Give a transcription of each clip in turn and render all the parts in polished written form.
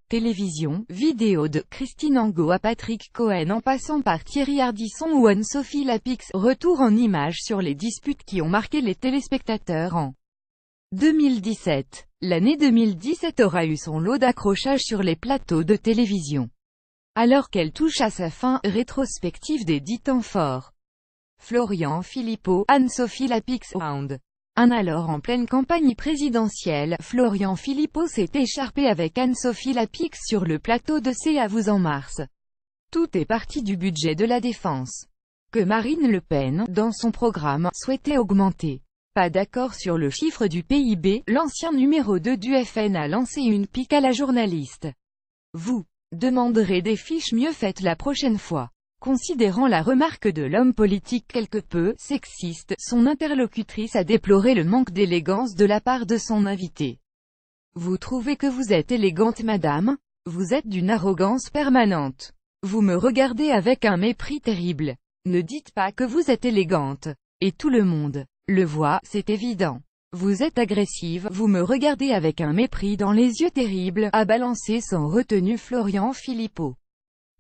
télévision, vidéo de Christine Angot à Patrick Cohen en passant par Thierry Ardisson ou Anne-Sophie Lapix, retour en images sur les disputes qui ont marqué les téléspectateurs en 2017. L'année 2017 aura eu son lot d'accrochages sur les plateaux de télévision. Alors qu'elle touche à sa fin, rétrospective des 10 temps forts. Florian Philippot, Anne-Sophie Lapix, Round 1. Alors en pleine campagne présidentielle, Florian Philippot s'est écharpé avec Anne-Sophie Lapix sur le plateau de C'est à vous en mars. Tout est parti du budget de la défense, que Marine Le Pen, dans son programme, souhaitait augmenter. Pas d'accord sur le chiffre du PIB, l'ancien numéro 2 du FN a lancé une pique à la journaliste. Vous demanderez des fiches mieux faites la prochaine fois. Considérant la remarque de l'homme politique quelque peu sexiste, son interlocutrice a déploré le manque d'élégance de la part de son invité. Vous trouvez que vous êtes élégante madame? Vous êtes d'une arrogance permanente. Vous me regardez avec un mépris terrible. Ne dites pas que vous êtes élégante. Et tout le monde le voit, c'est évident. Vous êtes agressive, vous me regardez avec un mépris dans les yeux terrible, a balancé sans retenue Florian Philippot.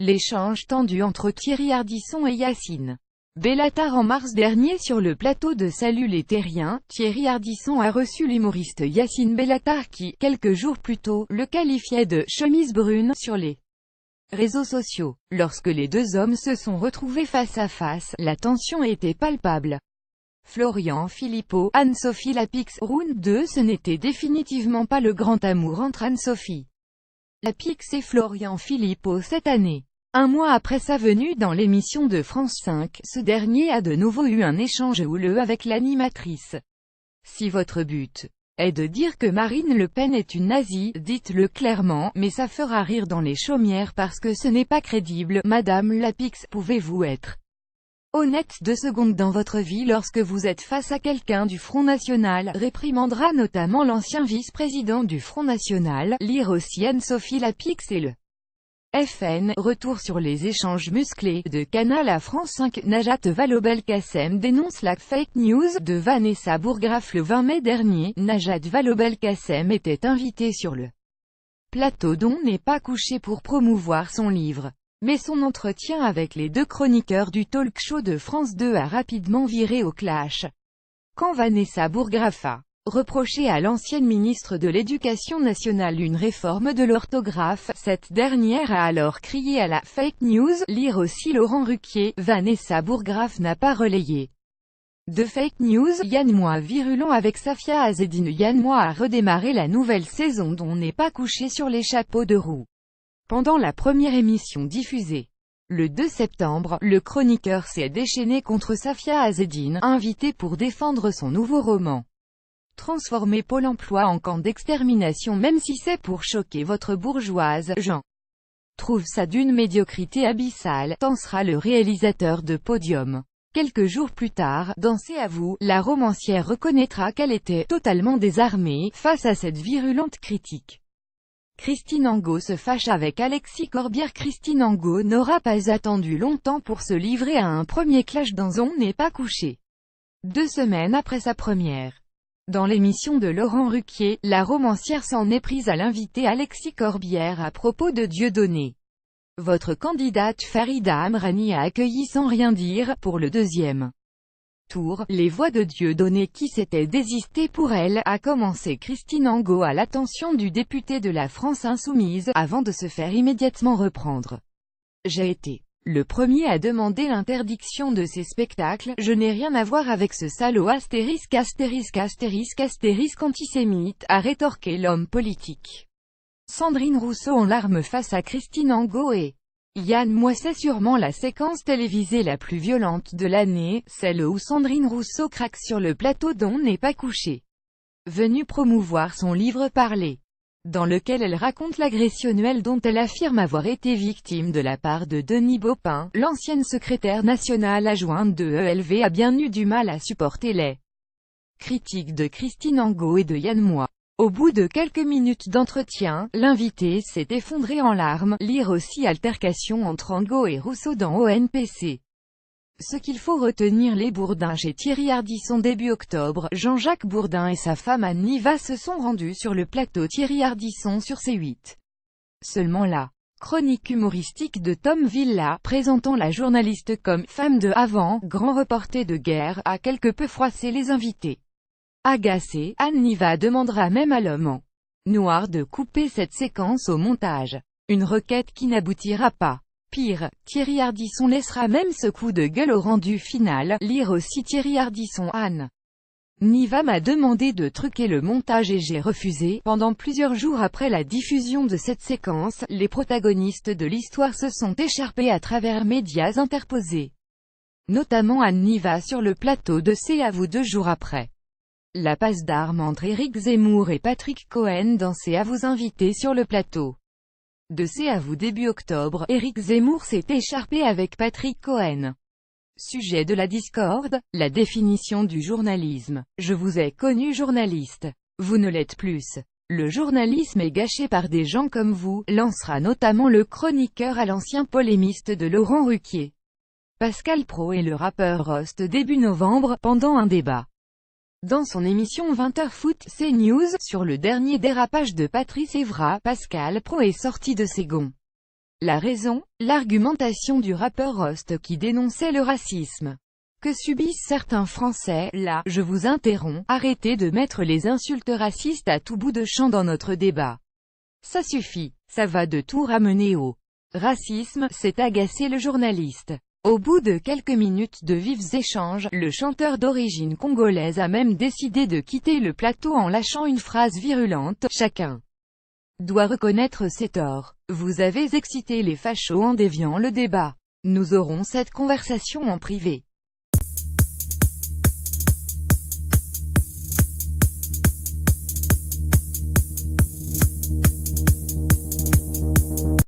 L'échange tendu entre Thierry Ardisson et Yacine Bellatar en mars dernier sur le plateau de Salut les Terriens, Thierry Ardisson a reçu l'humoriste Yacine Bellatar qui, quelques jours plus tôt, le qualifiait de « chemise brune » sur les réseaux sociaux. Lorsque les deux hommes se sont retrouvés face à face, la tension était palpable. Florian Philippot, Anne-Sophie Lapix, Round 2. Ce n'était définitivement pas le grand amour entre Anne-Sophie Lapix et Florian Philippot cette année. Un mois après sa venue dans l'émission de France 5, ce dernier a de nouveau eu un échange houleux avec l'animatrice. Si votre but est de dire que Marine Le Pen est une nazie, dites-le clairement, mais ça fera rire dans les chaumières parce que ce n'est pas crédible. Madame Lapix, pouvez-vous être honnête 2 secondes dans votre vie lorsque vous êtes face à quelqu'un du Front National, réprimandera notamment l'ancien vice-président du Front National, lire aussi Anne-Sophie Lapix et le FN, retour sur les échanges musclés de Canal à France 5. Najat Vallaud-Belkacem dénonce la fake news de Vanessa Bourgraff le 20 mai dernier. Najat Vallaud-Belkacem était invitée sur le plateau d'On n'est pas couché pour promouvoir son livre. Mais son entretien avec les 2 chroniqueurs du talk-show de France 2 a rapidement viré au clash. Quand Vanessa Bourgraff a reproché à l'ancienne ministre de l'Éducation nationale une réforme de l'orthographe, cette dernière a alors crié à la « fake news », lire aussi Laurent Ruquier. Vanessa Bourgraff n'a pas relayé de fake news. Yann Moix virulent avec Safia Azedine. Yann Moix a redémarré la nouvelle saison d'On n'est pas couché sur les chapeaux de roue. Pendant la première émission diffusée le 2 septembre, le chroniqueur s'est déchaîné contre Safia Azedine, invitée pour défendre son nouveau roman. Transformer Pôle emploi en camp d'extermination même si c'est pour choquer votre bourgeoise, Jean trouve ça d'une médiocrité abyssale, pensera le réalisateur de Podium. Quelques jours plus tard, dans C'est à vous, la romancière reconnaîtra qu'elle était totalement désarmée face à cette virulente critique. Christine Angot se fâche avec Alexis Corbière. Christine Angot n'aura pas attendu longtemps pour se livrer à un premier clash dans On n'est pas couché. 2 semaines après sa première dans l'émission de Laurent Ruquier, la romancière s'en est prise à l'invité Alexis Corbière à propos de Dieudonné. Votre candidate Farida Amrani a accueilli sans rien dire, pour le 2e tour, les voix de Dieudonné qui s'était désisté pour elle, a commencé Christine Angot à l'attention du député de la France Insoumise, avant de se faire immédiatement reprendre. J'ai été le premier à demander l'interdiction de ces spectacles, je n'ai rien à voir avec ce salaud astérisque antisémite, a rétorqué l'homme politique. Sandrine Rousseau en larmes face à Christine Angot et Yann Moix. C'est sûrement la séquence télévisée la plus violente de l'année, celle où Sandrine Rousseau craque sur le plateau d'On n'est pas couché. Venue promouvoir son livre Parler, dans lequel elle raconte l'agressionnel dont elle affirme avoir été victime de la part de Denis Baupin, l'ancienne secrétaire nationale adjointe de ELV a bien eu du mal à supporter les critiques de Christine Angot et de Yann Moix. Au bout de quelques minutes d'entretien, l'invité s'est effondré en larmes, lire aussi altercation entre Angot et Rousseau dans ONPC. Ce qu'il faut retenir: les Bourdin chez Thierry Ardisson début octobre. Jean-Jacques Bourdin et sa femme Anne Niva se sont rendus sur le plateau Thierry Ardisson sur C8. Seulement la chronique humoristique de Tom Villa, présentant la journaliste comme « femme de avant », grand reporter de guerre, a quelque peu froissé les invités. Agacée, Anne Niva demandera même à l'homme en noir de couper cette séquence au montage. Une requête qui n'aboutira pas. Pire, Thierry Ardisson laissera même ce coup de gueule au rendu final. Lire aussi Thierry Ardisson. Anne Niva m'a demandé de truquer le montage et j'ai refusé. Pendant plusieurs jours après la diffusion de cette séquence, les protagonistes de l'histoire se sont écharpés à travers médias interposés. Notamment Anne Niva sur le plateau de C'est à vous 2 jours après. La passe d'armes entre Éric Zemmour et Patrick Cohen dans C'est à vous invité sur le plateau de C'est à vous début octobre. Éric Zemmour s'est écharpé avec Patrick Cohen. Sujet de la discorde, la définition du journalisme. Je vous ai connu journaliste. Vous ne l'êtes plus. Le journalisme est gâché par des gens comme vous, lancera notamment le chroniqueur à l'ancien polémiste de Laurent Ruquier. Pascal Praud et le rappeur Rost début novembre, pendant un débat. Dans son émission 20h Foot, CNews, sur le dernier dérapage de Patrice Evra, Pascal Praud est sorti de ses gonds. La raison, l'argumentation du rappeur Rost qui dénonçait le racisme que subissent certains Français. Là, je vous interromps, arrêtez de mettre les insultes racistes à tout bout de champ dans notre débat. Ça suffit, ça va de tout ramener au racisme, s'est agacé le journaliste. Au bout de quelques minutes de vifs échanges, le chanteur d'origine congolaise a même décidé de quitter le plateau en lâchant une phrase virulente, « Chacun doit reconnaître ses torts. Vous avez excité les fachos en déviant le débat. Nous aurons cette conversation en privé. »